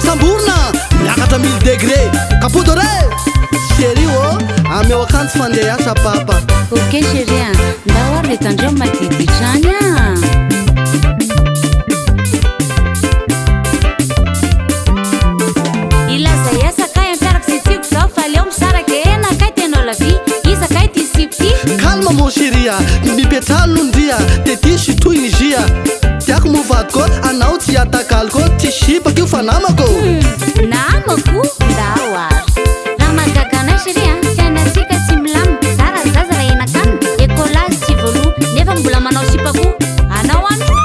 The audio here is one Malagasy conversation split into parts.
samborina miakatra 1000 degré kapodore chéri ô ameo akanjo fandeha asa papa. Ok chéri a ndao ary letandreo madiditrany a. Ilaza iasa kay ampiaraka sitsiko zao fa leo misaraka ena kay tenao lavy iza kay ty sipty. Calma mon chéri a mipetraha londria de ty sotoiny izy a tiako movady koa anao tsy atakaly koa tsy sipaka io fa namako. Namako ndao ary raha mahagaganay chéri a fiainasika tsy milamina zara zaza raha enakany ekolazy tsy voalo nefa mbola manao sipako anao andro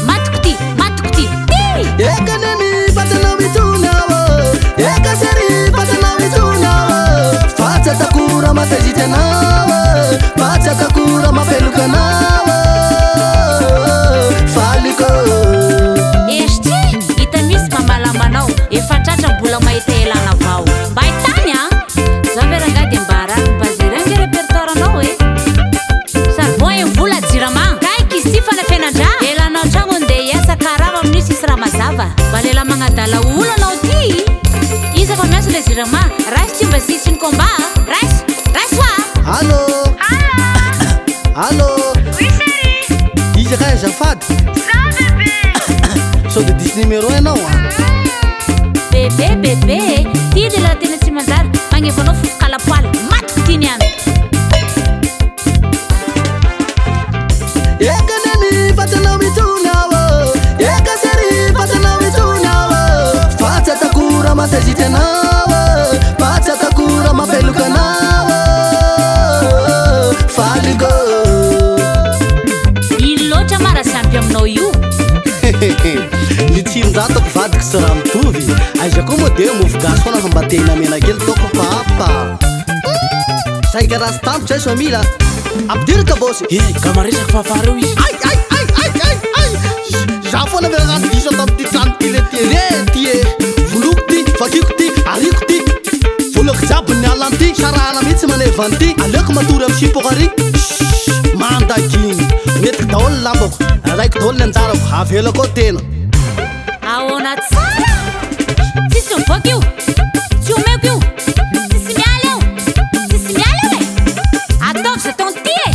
matoko ty Ekanemi patanao mitona eka seri patanao mituna fatsy atakora matazity anao fatsy atakora mapeloka anao faliko esy ty hita misy mamalamanao efa tratra mbola mahita elana avao mba hitany a zao verangady mbarary mbazerengy repertoire anao e saribon e vola jirama kaiky izy ty fanafenandra elanao tragno ndeha iasa karama amin'io sisy raha mazava mba lela magnadala olo anao ty iza fa miaso le jirama raisy ty mba sisiny combat raisy oa. Allô Allô Oui chérie. izy ka azafady Ça bébé. sao de 10 numéro anao a bebe ty de la tena tsy manjary magnevanao fofokalapoaly matoko ty niany. Ekanemi patanao mituna eka seri patanao mituna fatsy atakora matazity anao fatsy atakora mapeloka anao faliko Ino loatra marasampy aminao io ny tsinjatako vadiko sy raha mitovy aiza koa moa de mofo gasy foana fa mba tena mena kely toko papa saika raha sy tampo zay famila ampidirika bosy ka maresaka fafareo izy ay za foana veragnaty diso atao amty trano ty le tele ty e voloko ty vakiko ty ariko ty voloko jiaby ny alany ty sarahana mihitsy manevany ty aleoko matory amy sipokary mandaginy metiko daholy lambako raiko daholy ny anjarako avela koa tena ahoana tsara tsisy mivoaka io tsy omeko io tsisy miala eo e ataovy za taony ty e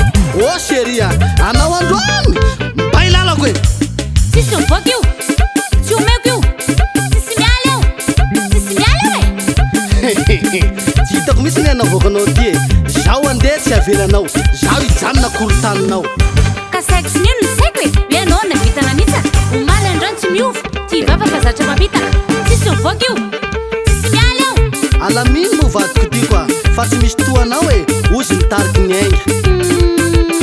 ô chéria anao androany mipailalako e tsisy mivoaka io tsy omeko io tsisy miala eo e tsy hitako misy ny anavoakanao ty e zaho andeha tsy avelanao zaho hijanona kolotaninao ka saiko sy nino ny saiko e ianao navitana mihitsy omaly androany tsy miova ty vavaka zatra mavitaka tsisy mivoaka io tsisy miala eo alaminy movadiko ty koa fa tsy misy toanao e ozy mitariky ny aigna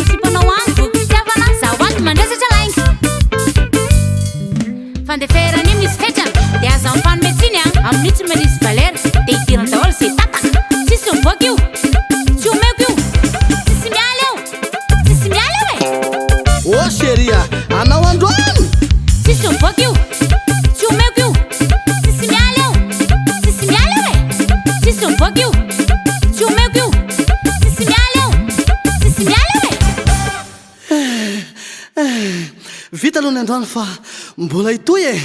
sipanao andro fitiavana zaho anto mandresatra laingy fandeferany io misy fetrana de aza mifanometsiny a amin'io tsy manisy valera de hidirany daholo zay tataka tsisy mivoaka io tsy omeko io tsisy miala eo e ô chéria anao androany tsisy mivoaka io tsy omeko io tsisy miala eo e tsisy mivoaka io tsy omeko io tsisy miala eo e vita aloha ny androany fa mbola hitoy e